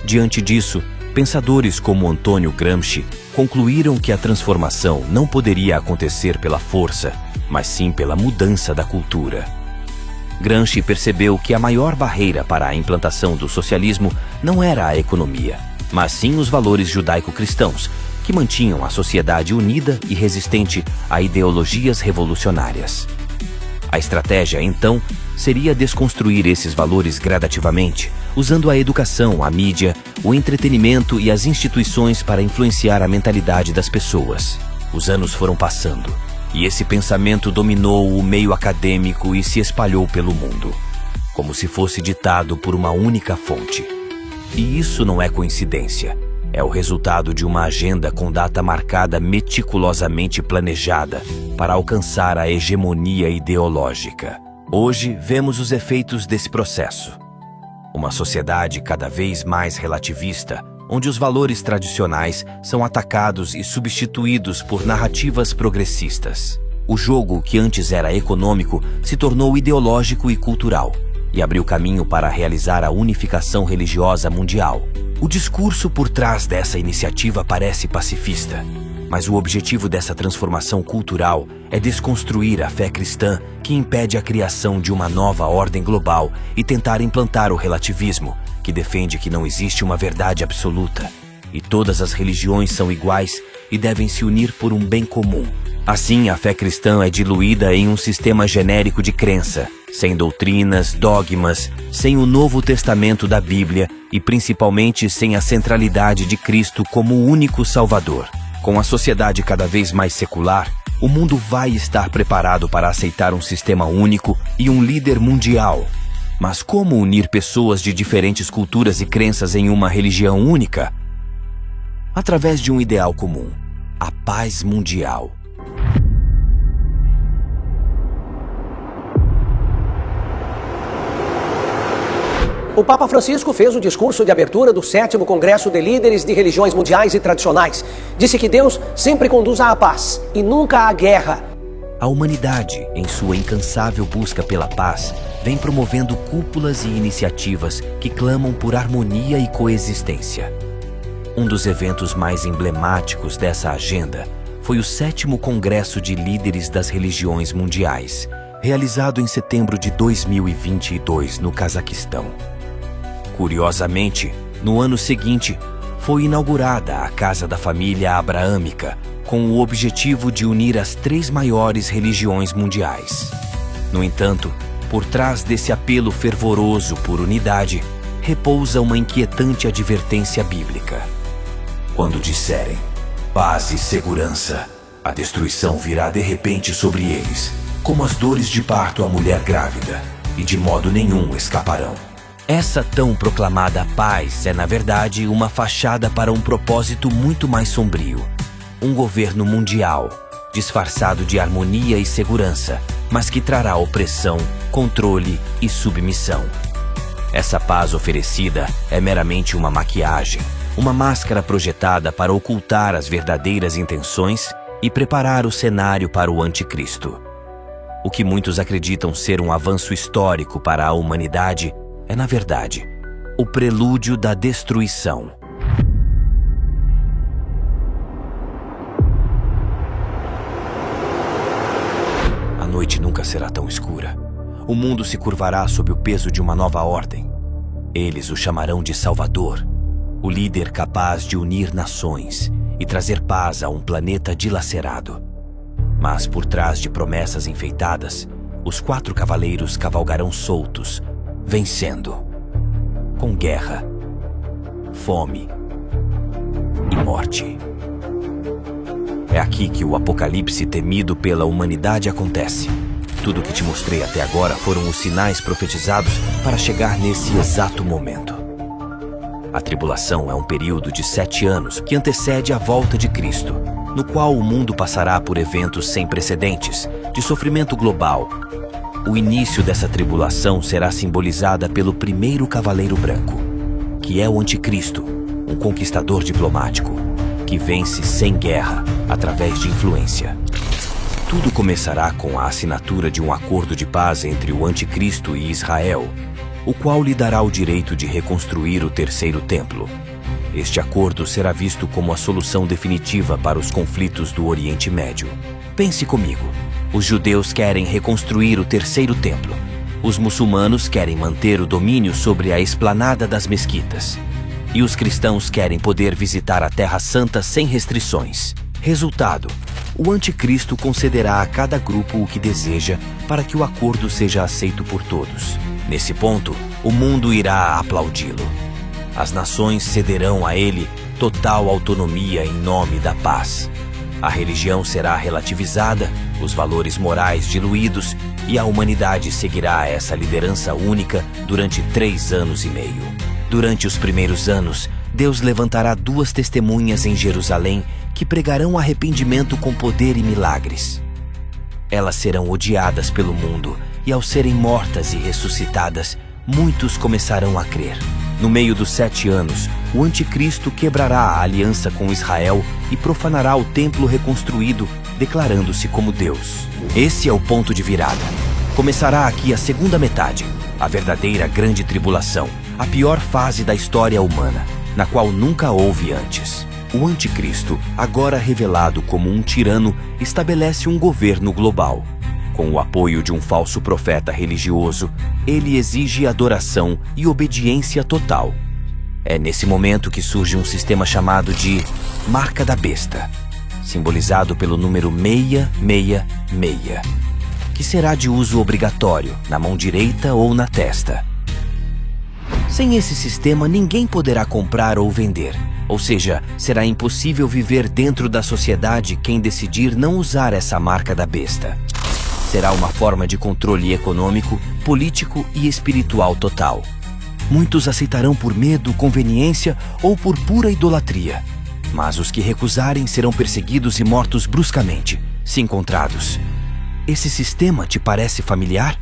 Diante disso, pensadores como Antônio Gramsci concluíram que a transformação não poderia acontecer pela força, mas sim pela mudança da cultura. Gramsci percebeu que a maior barreira para a implantação do socialismo não era a economia, mas sim os valores judaico-cristãos, que mantinham a sociedade unida e resistente a ideologias revolucionárias. A estratégia, então, seria desconstruir esses valores gradativamente, usando a educação, a mídia, o entretenimento e as instituições para influenciar a mentalidade das pessoas. Os anos foram passando, e esse pensamento dominou o meio acadêmico e se espalhou pelo mundo, como se fosse ditado por uma única fonte. E isso não é coincidência. É o resultado de uma agenda com data marcada meticulosamente planejada para alcançar a hegemonia ideológica. Hoje, vemos os efeitos desse processo. Uma sociedade cada vez mais relativista, onde os valores tradicionais são atacados e substituídos por narrativas progressistas. O jogo, que antes era econômico, se tornou ideológico e cultural, e abriu caminho para realizar a unificação religiosa mundial. O discurso por trás dessa iniciativa parece pacifista, mas o objetivo dessa transformação cultural é desconstruir a fé cristã que impede a criação de uma nova ordem global e tentar implantar o relativismo, que defende que não existe uma verdade absoluta, e todas as religiões são iguais e devem se unir por um bem comum. Assim, a fé cristã é diluída em um sistema genérico de crença, sem doutrinas, dogmas, sem o Novo Testamento da Bíblia e principalmente sem a centralidade de Cristo como o único Salvador. Com a sociedade cada vez mais secular, o mundo vai estar preparado para aceitar um sistema único e um líder mundial. Mas como unir pessoas de diferentes culturas e crenças em uma religião única? Através de um ideal comum: a paz mundial. O Papa Francisco fez o discurso de abertura do 7º Congresso de Líderes de Religiões Mundiais e Tradicionais. Disse que Deus sempre conduz à paz e nunca à guerra. A humanidade, em sua incansável busca pela paz, vem promovendo cúpulas e iniciativas que clamam por harmonia e coexistência. Um dos eventos mais emblemáticos dessa agenda foi o 7º Congresso de Líderes das Religiões Mundiais, realizado em setembro de 2022 no Cazaquistão. Curiosamente, no ano seguinte, foi inaugurada a Casa da Família Abraâmica, com o objetivo de unir as 3 maiores religiões mundiais. No entanto, por trás desse apelo fervoroso por unidade, repousa uma inquietante advertência bíblica. Quando disserem paz e segurança, a destruição virá de repente sobre eles, como as dores de parto à mulher grávida, e de modo nenhum escaparão. Essa tão proclamada paz é, na verdade, uma fachada para um propósito muito mais sombrio. Um governo mundial, disfarçado de harmonia e segurança, mas que trará opressão, controle e submissão. Essa paz oferecida é meramente uma maquiagem, uma máscara projetada para ocultar as verdadeiras intenções e preparar o cenário para o anticristo. O que muitos acreditam ser um avanço histórico para a humanidade é, na verdade, o prelúdio da destruição. A noite nunca será tão escura. O mundo se curvará sob o peso de uma nova ordem. Eles o chamarão de Salvador, o líder capaz de unir nações e trazer paz a um planeta dilacerado. Mas por trás de promessas enfeitadas, os 4 cavaleiros cavalgarão soltos, vencendo, com guerra, fome e morte. É aqui que o apocalipse temido pela humanidade acontece. Tudo o que te mostrei até agora foram os sinais profetizados para chegar nesse exato momento. A tribulação é um período de 7 anos que antecede a volta de Cristo, no qual o mundo passará por eventos sem precedentes, de sofrimento global. O início dessa tribulação será simbolizada pelo primeiro cavaleiro branco, que é o anticristo, um conquistador diplomático, que vence sem guerra, através de influência. Tudo começará com a assinatura de um acordo de paz entre o anticristo e Israel, o qual lhe dará o direito de reconstruir o terceiro templo. Este acordo será visto como a solução definitiva para os conflitos do Oriente Médio. Pense comigo. Os judeus querem reconstruir o terceiro templo. Os muçulmanos querem manter o domínio sobre a esplanada das mesquitas. E os cristãos querem poder visitar a Terra Santa sem restrições. Resultado: o anticristo concederá a cada grupo o que deseja para que o acordo seja aceito por todos. Nesse ponto, o mundo irá aplaudi-lo. As nações cederão a ele total autonomia em nome da paz. A religião será relativizada, os valores morais diluídos e a humanidade seguirá essa liderança única durante 3 anos e meio. Durante os primeiros anos, Deus levantará 2 testemunhas em Jerusalém que pregarão arrependimento com poder e milagres. Elas serão odiadas pelo mundo e, ao serem mortas e ressuscitadas, muitos começarão a crer. No meio dos 7 anos, o anticristo quebrará a aliança com Israel e profanará o templo reconstruído, declarando-se como Deus. Esse é o ponto de virada. Começará aqui a segunda metade, a verdadeira grande tribulação, a pior fase da história humana, na qual nunca houve antes. O anticristo, agora revelado como um tirano, estabelece um governo global. Com o apoio de um falso profeta religioso, ele exige adoração e obediência total. É nesse momento que surge um sistema chamado de Marca da Besta, simbolizado pelo número 666, que será de uso obrigatório na mão direita ou na testa. Sem esse sistema, ninguém poderá comprar ou vender. Ou seja, será impossível viver dentro da sociedade quem decidir não usar essa marca da besta. Será uma forma de controle econômico, político e espiritual total. Muitos aceitarão por medo, conveniência ou por pura idolatria. Mas os que recusarem serão perseguidos e mortos bruscamente, se encontrados. Esse sistema te parece familiar?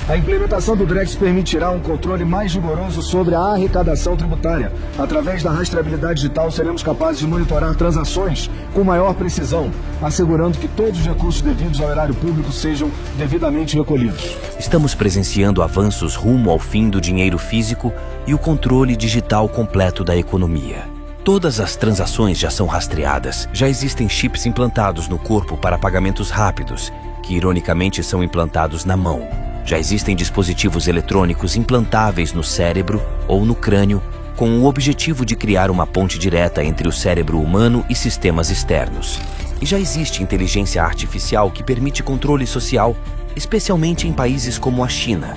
A implementação do Drex permitirá um controle mais rigoroso sobre a arrecadação tributária. Através da rastreabilidade digital, seremos capazes de monitorar transações com maior precisão, assegurando que todos os recursos devidos ao erário público sejam devidamente recolhidos. Estamos presenciando avanços rumo ao fim do dinheiro físico e o controle digital completo da economia. Todas as transações já são rastreadas, já existem chips implantados no corpo para pagamentos rápidos, que ironicamente são implantados na mão. Já existem dispositivos eletrônicos implantáveis no cérebro ou no crânio, com o objetivo de criar uma ponte direta entre o cérebro humano e sistemas externos. E já existe inteligência artificial que permite controle social, especialmente em países como a China.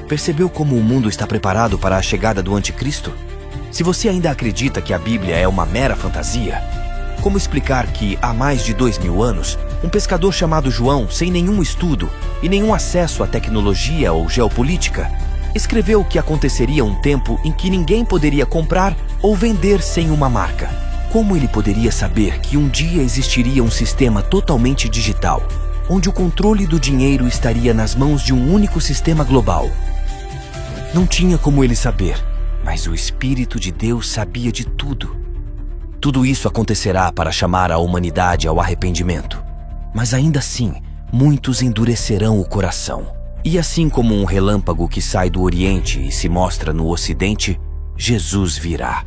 Percebeu como o mundo está preparado para a chegada do anticristo? Se você ainda acredita que a Bíblia é uma mera fantasia, como explicar que, há mais de 2000 anos, um pescador chamado João, sem nenhum estudo e nenhum acesso à tecnologia ou geopolítica, escreveu que aconteceria um tempo em que ninguém poderia comprar ou vender sem uma marca? Como ele poderia saber que um dia existiria um sistema totalmente digital, onde o controle do dinheiro estaria nas mãos de um único sistema global? Não tinha como ele saber, mas o Espírito de Deus sabia de tudo. Tudo isso acontecerá para chamar a humanidade ao arrependimento. Mas ainda assim, muitos endurecerão o coração. E assim como um relâmpago que sai do Oriente e se mostra no Ocidente, Jesus virá.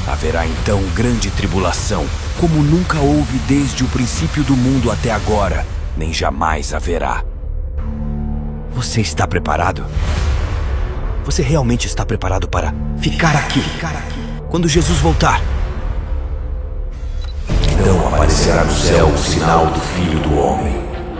Haverá então grande tribulação, como nunca houve desde o princípio do mundo até agora, nem jamais haverá. Você está preparado? Você realmente está preparado para ficar aqui quando Jesus voltar? Então aparecerá no céu o sinal do Filho do Homem,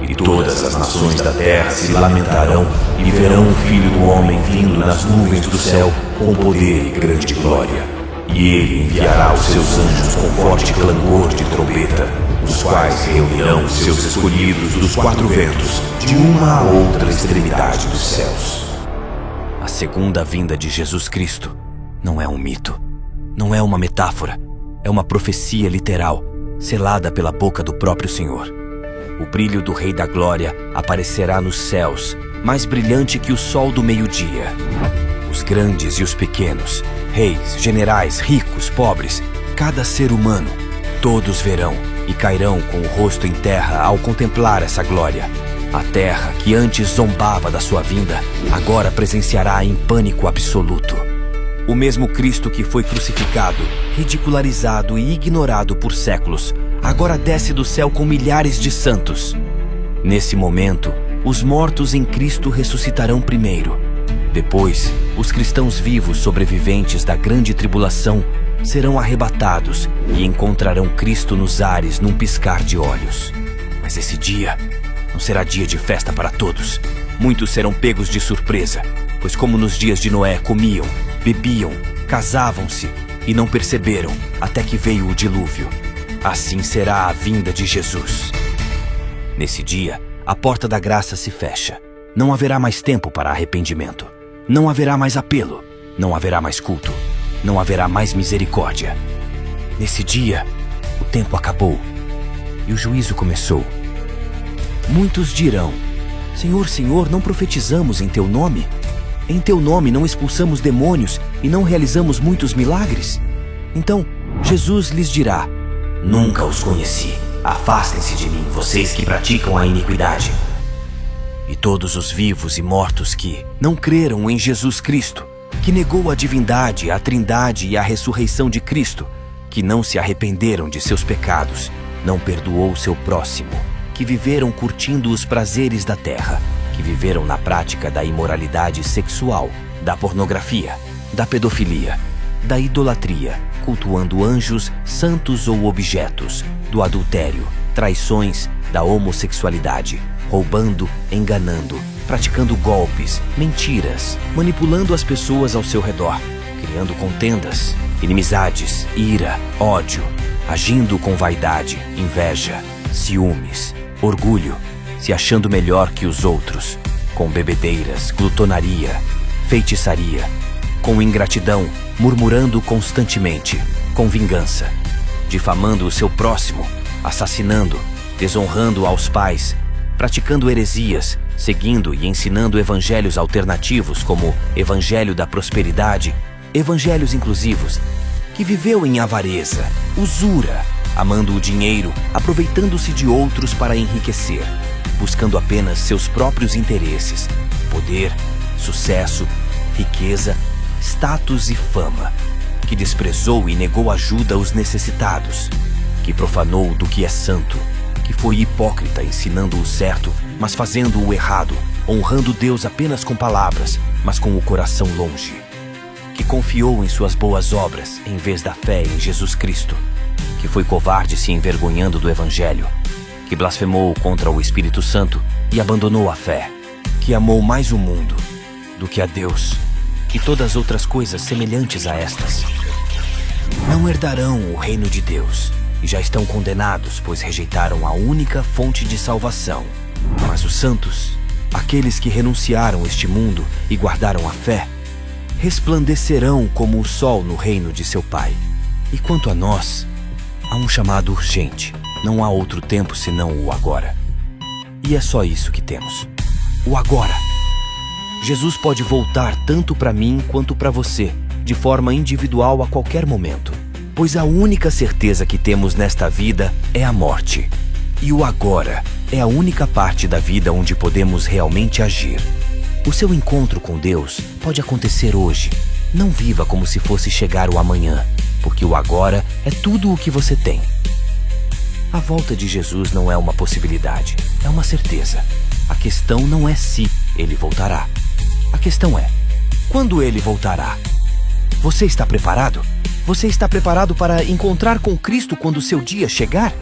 e todas as nações da terra se lamentarão e verão o Filho do Homem vindo nas nuvens do céu com poder e grande glória. E ele enviará os seus anjos com forte clangor de trombeta, os quais reunirão os seus escolhidos dos quatro ventos, de uma a outra extremidade dos céus. A segunda vinda de Jesus Cristo não é um mito, não é uma metáfora, é uma profecia literal, selada pela boca do próprio Senhor. O brilho do Rei da Glória aparecerá nos céus, mais brilhante que o sol do meio-dia. Os grandes e os pequenos, reis, generais, ricos, pobres, cada ser humano, todos verão e cairão com o rosto em terra ao contemplar essa glória. A terra, que antes zombava da sua vinda, agora presenciará em pânico absoluto. O mesmo Cristo que foi crucificado, ridicularizado e ignorado por séculos, agora desce do céu com milhares de santos. Nesse momento, os mortos em Cristo ressuscitarão primeiro. Depois, os cristãos vivos sobreviventes da grande tribulação serão arrebatados e encontrarão Cristo nos ares num piscar de olhos. Mas esse dia não será dia de festa para todos. Muitos serão pegos de surpresa, pois como nos dias de Noé comiam, bebiam, casavam-se e não perceberam até que veio o dilúvio. Assim será a vinda de Jesus. Nesse dia, a porta da graça se fecha. Não haverá mais tempo para arrependimento. Não haverá mais apelo, não haverá mais culto, não haverá mais misericórdia. Nesse dia, o tempo acabou e o juízo começou. Muitos dirão: Senhor, Senhor, não profetizamos em teu nome? Em teu nome não expulsamos demônios e não realizamos muitos milagres? Então Jesus lhes dirá: Nunca os conheci. Afastem-se de mim, vocês que praticam a iniquidade. E todos os vivos e mortos que não creram em Jesus Cristo, que negou a divindade, a trindade e a ressurreição de Cristo, que não se arrependeram de seus pecados, não perdoou seu próximo, que viveram curtindo os prazeres da terra, que viveram na prática da imoralidade sexual, da pornografia, da pedofilia, da idolatria, cultuando anjos, santos ou objetos, do adultério, traições, da homossexualidade, roubando, enganando, praticando golpes, mentiras, manipulando as pessoas ao seu redor, criando contendas, inimizades, ira, ódio, agindo com vaidade, inveja, ciúmes, orgulho, se achando melhor que os outros, com bebedeiras, glutonaria, feitiçaria, com ingratidão, murmurando constantemente, com vingança, difamando o seu próximo, assassinando, desonrando aos pais, praticando heresias, seguindo e ensinando evangelhos alternativos como evangelho da prosperidade, evangelhos inclusivos, que viveu em avareza, usura, amando o dinheiro, aproveitando-se de outros para enriquecer, buscando apenas seus próprios interesses, poder, sucesso, riqueza, status e fama, que desprezou e negou ajuda aos necessitados, que profanou do que é santo, que foi hipócrita ensinando o certo, mas fazendo o errado, honrando Deus apenas com palavras, mas com o coração longe, que confiou em suas boas obras em vez da fé em Jesus Cristo, que foi covarde se envergonhando do Evangelho, que blasfemou contra o Espírito Santo e abandonou a fé, que amou mais o mundo do que a Deus, e todas outras coisas semelhantes a estas. Não herdarão o reino de Deus, e já estão condenados, pois rejeitaram a única fonte de salvação. Mas os santos, aqueles que renunciaram este mundo e guardaram a fé, resplandecerão como o sol no reino de seu Pai. E quanto a nós, há um chamado urgente. Não há outro tempo senão o agora. E é só isso que temos. O agora. Jesus pode voltar tanto para mim quanto para você, de forma individual a qualquer momento. Pois a única certeza que temos nesta vida é a morte. E o agora é a única parte da vida onde podemos realmente agir. O seu encontro com Deus pode acontecer hoje. Não viva como se fosse chegar o amanhã, porque o agora é tudo o que você tem. A volta de Jesus não é uma possibilidade, é uma certeza. A questão não é se ele voltará. A questão é, quando ele voltará? Você está preparado? Você está preparado para encontrar com Cristo quando o seu dia chegar?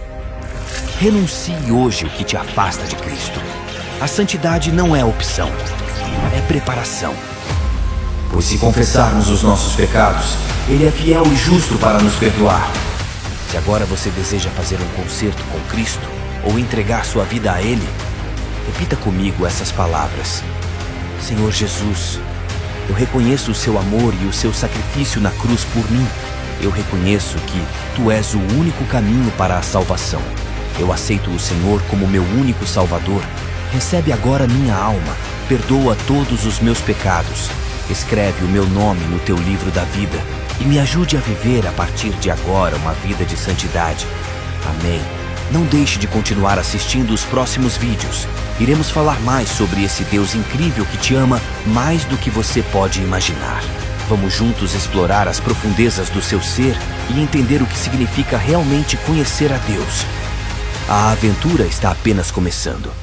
Renuncie hoje o que te afasta de Cristo. A santidade não é opção, é preparação. Pois se confessarmos os nossos pecados, Ele é fiel e justo para nos perdoar. Se agora você deseja fazer um concerto com Cristo ou entregar sua vida a Ele, repita comigo essas palavras. Senhor Jesus, eu reconheço o seu amor e o seu sacrifício na cruz por mim. Eu reconheço que Tu és o único caminho para a salvação. Eu aceito o Senhor como meu único Salvador. Recebe agora minha alma, perdoa todos os meus pecados. Escreve o meu nome no Teu livro da vida e me ajude a viver a partir de agora uma vida de santidade. Amém. Não deixe de continuar assistindo os próximos vídeos. Iremos falar mais sobre esse Deus incrível que te ama mais do que você pode imaginar. Vamos juntos explorar as profundezas do seu ser e entender o que significa realmente conhecer a Deus. A aventura está apenas começando.